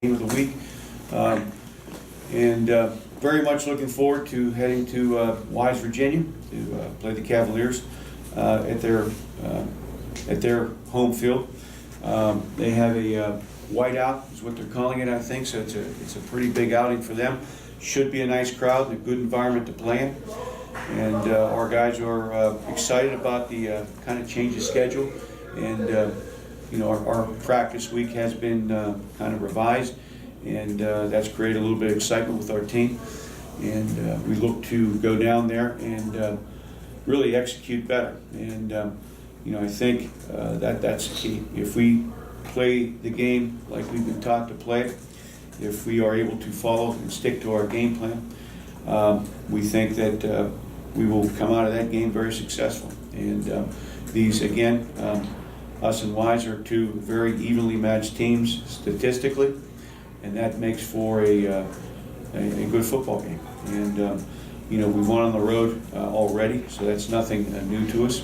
game of the week. And very much looking forward to heading to Wise, Virginia to play the Cavaliers at their home field. They have a whiteout is what they're calling it, I think, so it's a pretty big outing for them. Should be a nice crowd and a good environment to play in. And our guys are excited about the kind of change of schedule. And our practice week has been kind of revised, and that's created a little bit of excitement with our team. And we look to go down there and really execute better. And I think that's the key. If we play the game like we've been taught to play it, if we are able to follow and stick to our game plan, we think that we will come out of that game very successful. And these, again, us and Wise are two very evenly matched teams statistically, and that makes for a good football game. And we won on the road already, so that's nothing new to us.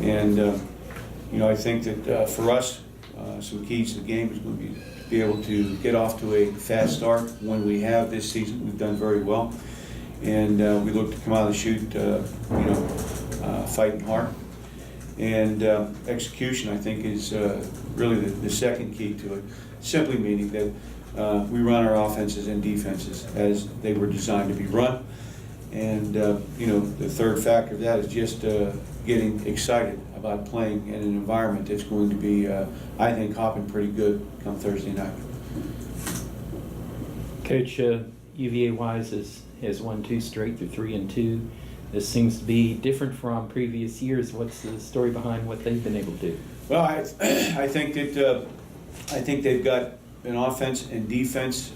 And I think that for us, some keys to the game is going to be able to get off to a fast start. When we have this season, we've done very well, and we look to come out of the chute, fighting hard. And execution, I think, is really the second key to it, simply meaning that we run our offenses and defenses as they were designed to be run. And the third factor of that is just getting excited about playing in an environment that's going to be, I think, hopping pretty good come Thursday night. Coach, UVa Wise has won 2 straight. They're 3-2. This seems to be different from previous years. What's the story behind what they've been able to do? Well, I think that I think they've got an offense and defense.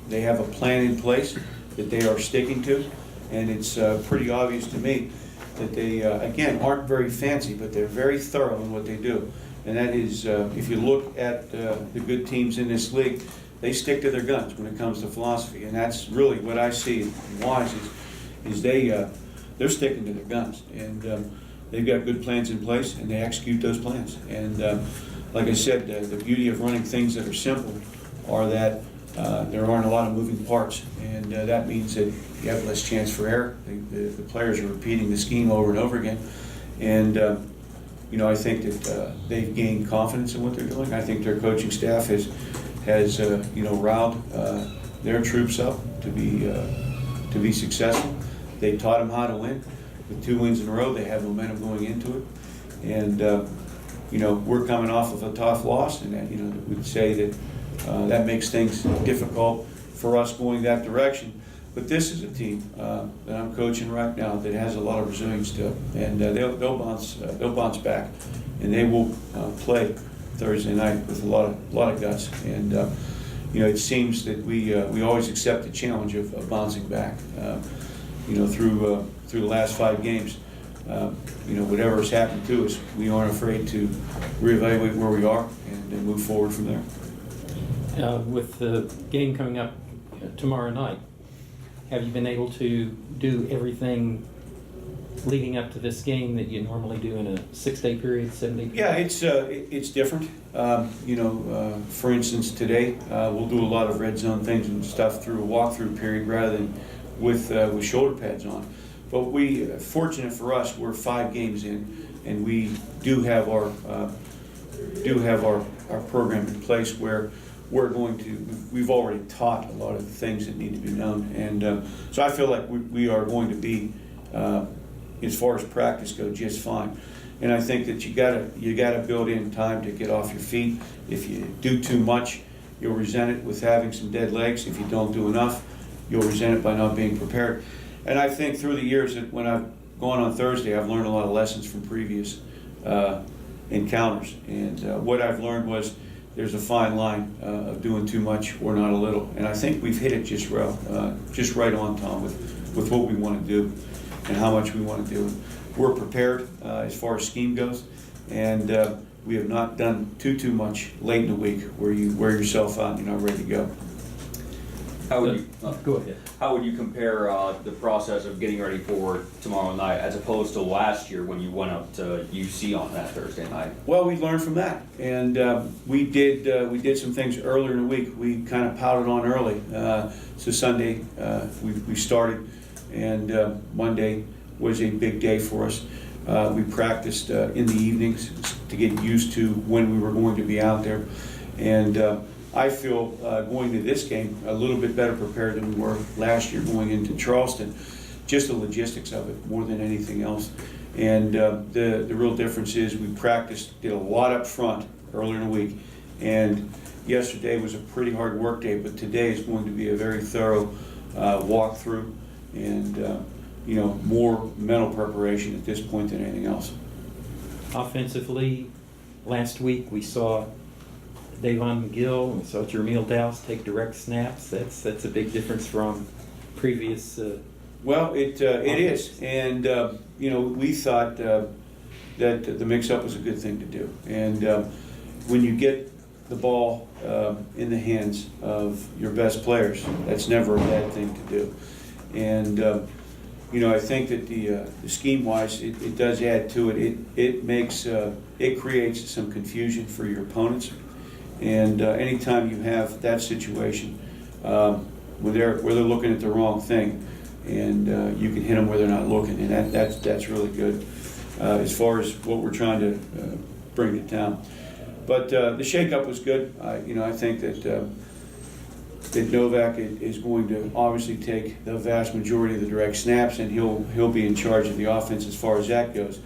They have a plan in place that they are sticking to, and it's pretty obvious to me that they again aren't very fancy, but they're very thorough in what they do. And that is, if you look at the good teams in this league, they stick to their guns when it comes to philosophy, and that's really what I see in Wise is they're sticking to their guns, and they've got good plans in place, and they execute those plans. And like I said, the beauty of running things that are simple are that there aren't a lot of moving parts, and that means that you have less chance for error. The players are repeating the scheme over and over again, and I think that they've gained confidence in what they're doing. I think their coaching staff has riled their troops up to be successful. They taught them how to win. With 2 wins in a row, they have momentum going into it. And, we're coming off of a tough loss, and we'd say that that makes things difficult for us going that direction. But this is a team that I'm coaching right now that has a lot of resilience to it, and they'll bounce back, and they will play Thursday night with a lot of guts. And it seems that we always accept the challenge of bouncing back. Through the last 5 games, whatever has happened to us, we aren't afraid to reevaluate where we are and then move forward from there. With the game coming up tomorrow night, have you been able to do everything leading up to this game that you normally do in a 6-day period, 7-day period? Yeah, it's different. For instance, today we'll do a lot of red zone things and stuff through a walkthrough period rather than with shoulder pads on. But fortunate for us, we're 5 games in, and we do have our program in place where we've already taught a lot of the things that need to be known, and so I feel like we are going to be, as far as practice goes, just fine. And I think that you gotta build in time to get off your feet. If you do too much, you'll resent it with having some dead legs. If you don't do enough, you'll resent it by not being prepared. And I think through the years that when I've gone on Thursday, I've learned a lot of lessons from previous encounters. And what I've learned was there's a fine line of doing too much or not a little. And I think we've hit it just right on, Tom, with what we want to do and how much we want to do. We're prepared as far as scheme goes, and we have not done too much late in the week where you wear yourself out and you're not ready to go. How would you, Go ahead. how would you compare the process of getting ready for tomorrow night as opposed to last year when you went up to UC on that Thursday night? Well, we learned from that, and we did some things earlier in the week. We kind of pouted on early. So Sunday we started, and Monday was a big day for us. We practiced in the evenings to get used to when we were going to be out there, and I feel going to this game a little bit better prepared than we were last year going into Charleston. Just the logistics of it more than anything else. And the real difference is we practiced, did a lot up front earlier in the week, and yesterday was a pretty hard work day, but today is going to be a very thorough walkthrough and more mental preparation at this point than anything else. Offensively, last week we saw Davon McGill, we saw Jermeel Dowse take direct snaps. That's a big difference from previous. Well, it is, and we thought that the mix-up was a good thing to do. And when you get the ball in the hands of your best players, that's never a bad thing to do. And I think that the scheme-wise, it does add to it. It creates some confusion for your opponents. And anytime you have that situation where they're looking at the wrong thing, and you can hit them where they're not looking, and that's really good as far as what we're trying to bring to town. But the shakeup was good. I think that Novak is going to obviously take the vast majority of the direct snaps, and he'll be in charge of the offense as far as that goes.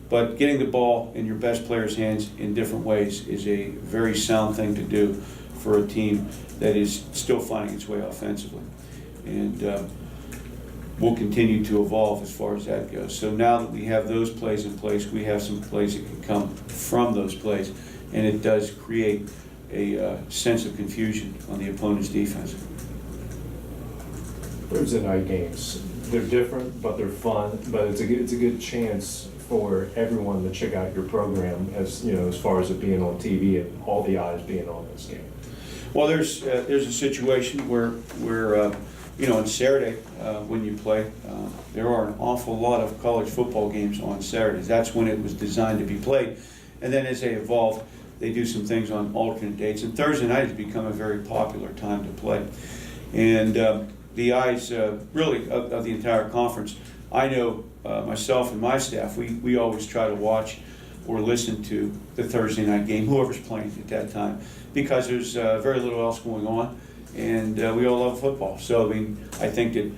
But getting the ball in your best player's hands in different ways is a very sound thing to do for a team that is still finding its way offensively. And we'll continue to evolve as far as that goes. So now that we have those plays in place, we have some plays that can come from those plays, and it does create a sense of confusion on the opponent's defense. Thursday night games, they're different, but they're fun. But it's a good chance for everyone to check out your program, as far as it being on TV and all the eyes being on this game. Well, there's a situation where on Saturday when you play, there are an awful lot of college football games on Saturdays. That's when it was designed to be played, and then as they evolve, they do some things on alternate dates. And Thursday night has become a very popular time to play, and the eyes really of the entire conference. I know myself and my staff, we always try to watch or listen to the Thursday night game, whoever's playing at that time, because there's very little else going on, and we all love football. So I think that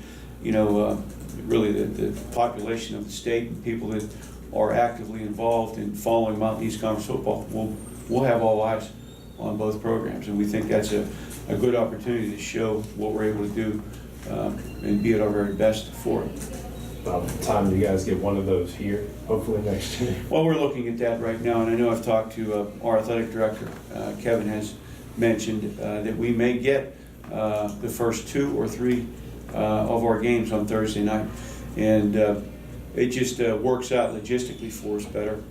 really the population of the state and people that are actively involved in following Mountain East Conference football will have all eyes on both programs, and we think that's a good opportunity to show what we're able to do and be at our very best for it. About the time you guys get one of those here, hopefully next year. Well, we're looking at that right now, and I know I've talked to our athletic director. Kevin has mentioned that we may get the first 2 or 3 of our games on Thursday night, and it just works out logistically for us better.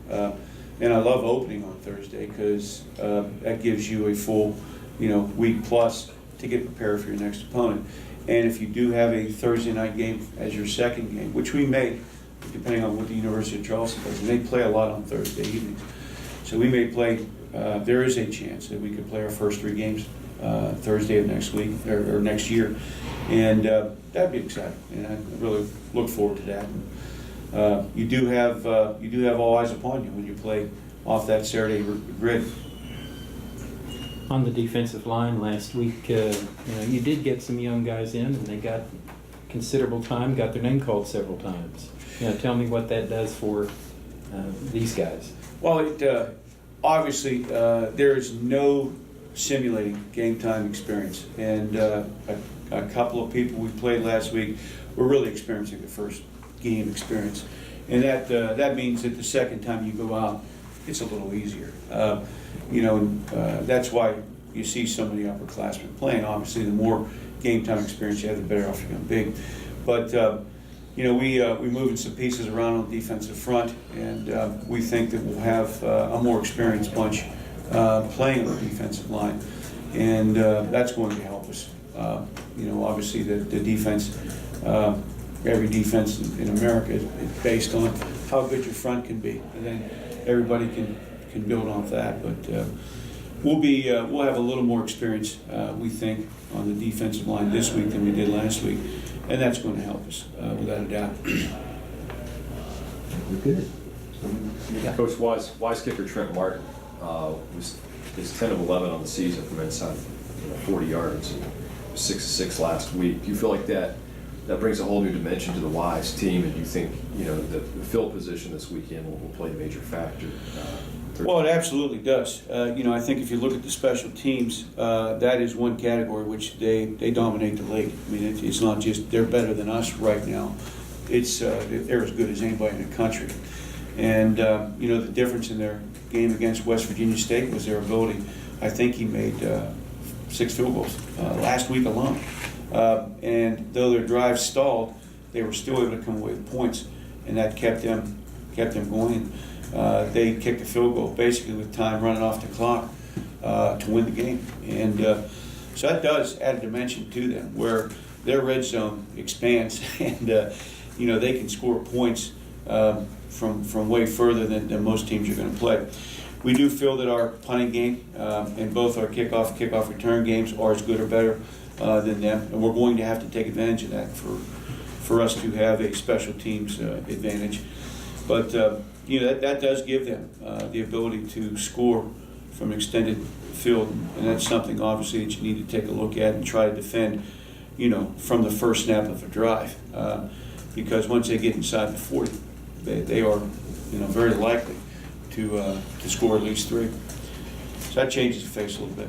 And I love opening on Thursday because that gives you a full, week plus to get prepared for your next opponent. And if you do have a Thursday night game as your second game, which we may, depending on what the University of Charleston does, and they play a lot on Thursday evenings. So we may play, there is a chance that we could play our first 3 games Thursday of next week, or next year. And that'd be exciting, and I really look forward to that. You do have all eyes upon you when you play off that Saturday grid. On the defensive line last week, you did get some young guys in, and they got considerable time, got their name called several times. Tell me what that does for these guys. Well, obviously there is no simulating game time experience, and a couple of people we played last week were really experiencing the first game experience, and that means that the second time you go out, it's a little easier. That's why you see so many upperclassmen playing. Obviously, the more game time experience you have, the better off you're going to be. But we moving some pieces around on the defensive front, and we think that we'll have a more experienced bunch playing on the defensive line, and that's going to help us You know, obviously the defense, every defense in America is based on how good your front can be, and then everybody can build off that. But we'll have a little more experience, we think, on the defensive line this week than we did last week, and that's going to help us without a doubt. We're good. Coach Wise kicker Trent Martin is 10 of 11 on the season from inside 40 yards. And 6 of 6 last week. Do you feel like that brings a whole new dimension to the Wise team, and do you think the field position this weekend will play a major factor? Well, it absolutely does. I think if you look at the special teams, that is one category which they dominate the league. I mean, it's not just they're better than us right now. It's they're as good as anybody in the country. And the difference in their game against West Virginia State was their ability. I think he made 6 field goals last week alone. And though their drive stalled, they were still able to come away with points, and that kept them going. They kicked a field goal basically with time running off the clock to win the game. And so that does add a dimension to them where their red zone expands and they can score points from way further than most teams are going to play. We do feel that our punting game and both our kickoff return games are as good or better than them, and we're going to have to take advantage of that for us to have a special teams advantage. But that does give them the ability to score from an extended field, and that's something obviously that you need to take a look at and try to defend, from the first snap of a drive, because once they get inside the 40, they are, very likely to score at least 3. So that changes the face a little bit.